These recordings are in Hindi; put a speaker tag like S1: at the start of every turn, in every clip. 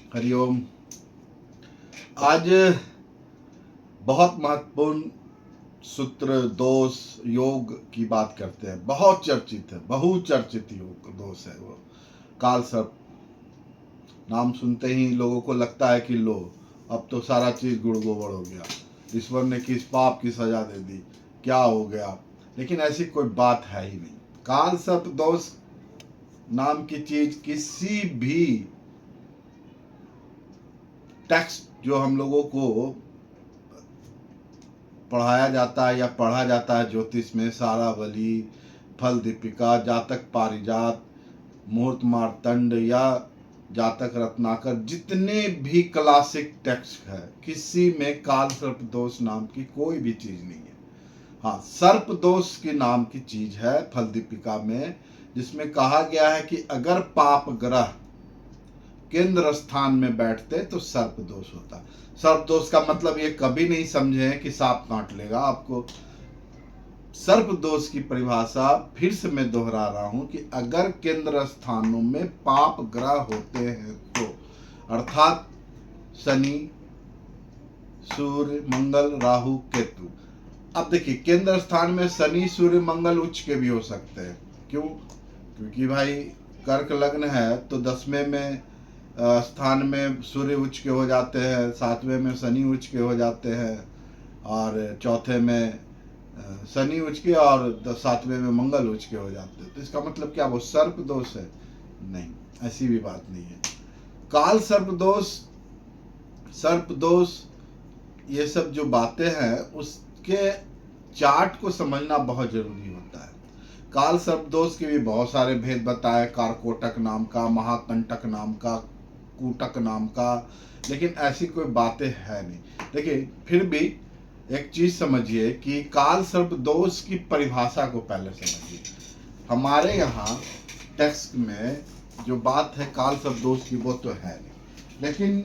S1: हरिओम। आज बहुत महत्वपूर्ण सूत्र दोष योग की बात करते हैं। बहुत चर्चित है, बहुचर्चित योग दोष है वो काल सर्प। नाम सुनते ही लोगों को लगता है कि लो अब तो सारा चीज गुड़ गोबर हो गया, ईश्वर ने किस पाप की सजा दे दी, क्या हो गया। लेकिन ऐसी कोई बात है ही नहीं। काल सर्प दोष नाम की चीज किसी भी टेक्स्ट जो हम लोगों को पढ़ाया जाता है या पढ़ा जाता है ज्योतिष में, सारावली, फल दीपिका, जातक पारिजात, मुहूर्त मार्तंड या जातक रत्नाकर, जितने भी क्लासिक टेक्स्ट है, किसी में काल सर्प दोष नाम की कोई भी चीज नहीं है। हाँ, सर्प दोष के नाम की चीज है फल दीपिका में, जिसमें कहा गया है कि अगर पाप ग्रह केंद्र स्थान में बैठते तो सर्प दोष होता। सर्प दोष का मतलब ये कभी नहीं समझे कि सांप काट लेगा आपको। सर्प दोष की परिभाषा फिर से मैं दोहरा रहा हूं कि अगर केंद्र स्थानों में पाप ग्रह होते हैं तो, अर्थात शनि, सूर्य, मंगल, राहु, केतु। अब देखिए, केंद्र स्थान में शनि, सूर्य, मंगल उच्च के भी हो सकते हैं। क्यों? क्योंकि भाई कर्क लग्न है तो 10वें में स्थान में सूर्य उच्च के हो जाते हैं, 7वें में शनि उच्च के हो जाते हैं, और चौथे में शनि उच्च के और 7वें में मंगल उच्च के हो जाते हैं। तो इसका मतलब क्या वो सर्प दोष है? नहीं, ऐसी भी बात नहीं है। काल सर्प दोष ये सब जो बातें हैं उसके चार्ट को समझना बहुत जरूरी होता है। काल सर्प दोष के भी बहुत सारे भेद बताए, कारकोटक नाम का, महाकंटक नाम का, कूटक नाम का, लेकिन ऐसी कोई बातें है नहीं। देखिए, फिर भी एक चीज समझिए कि काल सर्प दोष की परिभाषा को पहले समझिए। हमारे यहाँ टेक्स्ट में जो बात है काल सर्प दोष की वो तो है नहीं, लेकिन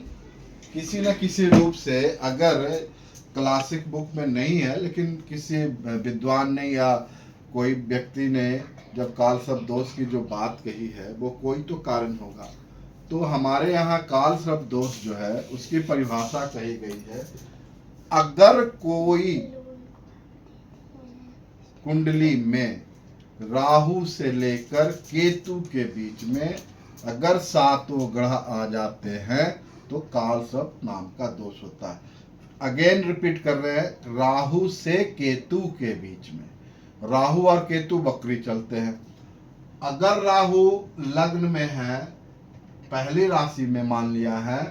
S1: किसी न किसी रूप से, अगर क्लासिक बुक में नहीं है लेकिन किसी विद्वान ने या कोई व्यक्ति ने जब काल सर्प दोष की जो बात कही है वो कोई तो कारण होगा। तो हमारे यहाँ काल सर्प दोष जो है उसकी परिभाषा कही गई है, अगर कोई कुंडली में राहु से लेकर केतु के बीच में अगर 7 ग्रह आ जाते हैं तो काल सर्प नाम का दोष होता है। अगेन रिपीट कर रहे हैं, राहु से केतु के बीच में। राहु और केतु बकरी चलते हैं। अगर राहु लग्न में है, पहली राशि में मान लिया है,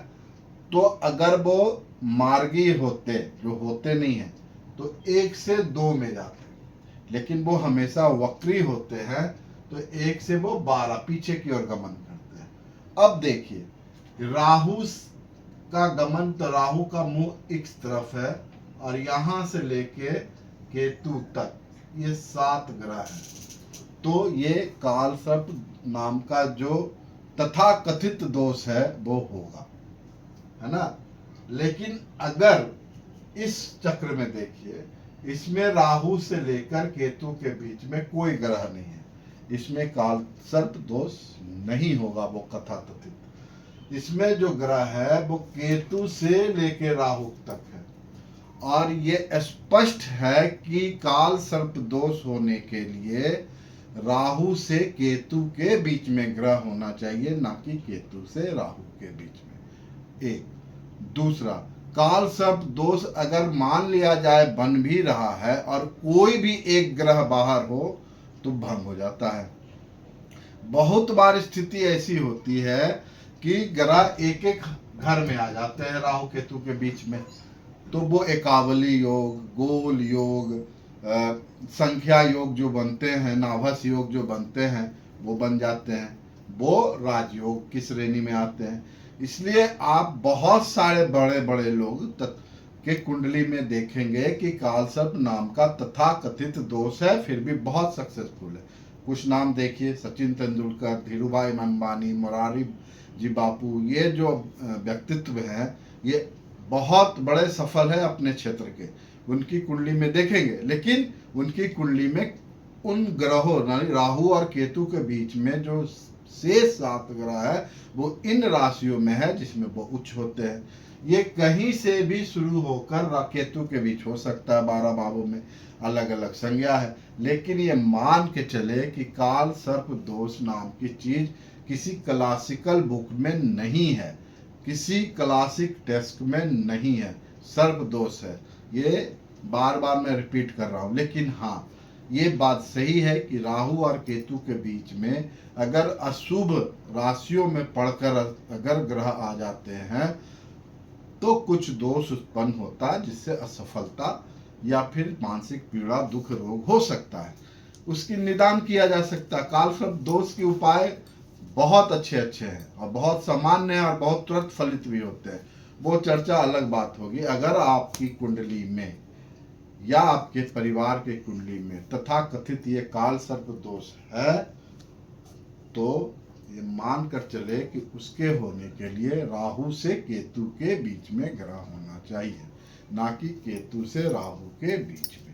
S1: तो अगर वो मार्गी होते, जो होते नहीं है, तो 1 से 2 में जाते हैं। लेकिन वो हमेशा वक्री होते हैं तो 1 से वो 12 पीछे की ओर गमन करते हैं। अब देखिए, राहु का गमन, तो राहु का मुंह इस तरफ है और यहां से लेके केतु तक ये 7 ग्रह है। तो ये काल सर्प नाम का जो तथा कथित दोष है वो होगा, है ना। लेकिन अगर इस चक्र में देखिए, इसमें राहु से लेकर केतु के बीच में कोई ग्रह नहीं है, इसमें काल सर्प दोष नहीं होगा वो कथा कथित। इसमें जो ग्रह है वो केतु से लेकर राहु तक है, और ये स्पष्ट है कि काल सर्प दोष होने के लिए राहु से केतु के बीच में ग्रह होना चाहिए, ना कि केतु से राहु के बीच में। एक दूसरा, काल सर्प दोष अगर मान लिया जाए बन भी रहा है और कोई भी एक ग्रह बाहर हो तो भंग हो जाता है। बहुत बार स्थिति ऐसी होती है कि ग्रह एक एक घर में आ जाते हैं राहु केतु के बीच में, तो वो एकावली योग, गोल योग, संख्या योग जो बनते हैं, नाभस योग जो बनते हैं वो बन जाते हैं, वो राजयोग की श्रेणी में आते हैं। इसलिए आप बहुत सारे बड़े बड़े लोग के कुंडली में देखेंगे कि काल सर्प नाम का तथा कथित दोष है, फिर भी बहुत सक्सेसफुल है। कुछ नाम देखिए, सचिन तेंदुलकर, धीरूभाई अंबानी, मुरारी जी बापू, ये जो व्यक्तित्व हैं ये बहुत बड़े सफल है अपने क्षेत्र के। उनकी कुंडली में देखेंगे, लेकिन उनकी कुंडली में उन ग्रहों राहु और केतु के बीच में जो शेष 7 ग्रह है वो इन राशियों में है जिसमें वो उच्च होते हैं। ये कहीं से भी शुरू होकर केतु के बीच हो सकता है, 12 भावों में अलग अलग संज्ञा है। लेकिन ये मान के चले कि काल सर्प दोष नाम की चीज किसी क्लासिकल बुक में नहीं है, किसी क्लासिक टेक्स्ट में नहीं है, सर्प दोष है। ये बार बार मैं रिपीट कर रहा हूं। लेकिन हाँ, ये बात सही है कि राहु और केतु के बीच में अगर अशुभ राशियों में पढ़कर अगर ग्रह आ जाते हैं तो कुछ दोष उत्पन्न होता है, जिससे असफलता या फिर मानसिक पीड़ा, दुख, रोग हो सकता है। उसकी निदान किया जा सकता है। काल सर्प दोष के उपाय बहुत अच्छे अच्छे हैं और बहुत सामान्य हैं और बहुत तुरंत फलित भी होते हैं। वो चर्चा अलग बात होगी। अगर आपकी कुंडली में या आपके परिवार के कुंडली में तथा कथित ये काल सर्प दोष है तो ये मान कर चले कि उसके होने के लिए राहु से केतु के बीच में ग्रह होना चाहिए, ना कि केतु से राहु के बीच में।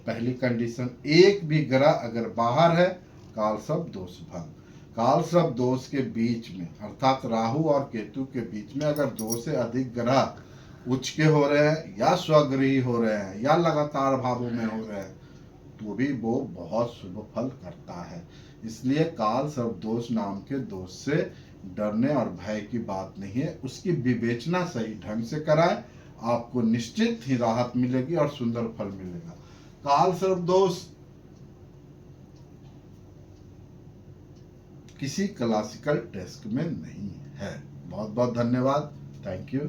S1: पहली कंडीशन, एक भी ग्रह अगर बाहर है काल सर्प दोष भंग। काल सर्प दोष के बीच में अर्थात राहु और केतु के बीच में अगर 2 से अधिक ग्रह उच्च के हो रहे हैं या स्वग्रही हो रहे हैं या लगातार भावों में हो रहे हैं तो भी वो बहुत शुभ फल करता है। इसलिए काल सर्प दोष नाम के दोष से डरने और भय की बात नहीं है। उसकी विवेचना सही ढंग से कराए, आपको निश्चित ही राहत मिलेगी और सुंदर फल मिलेगा। काल सर्प दोष किसी क्लासिकल टेक्स्ट में नहीं है। बहुत बहुत धन्यवाद। Thank you.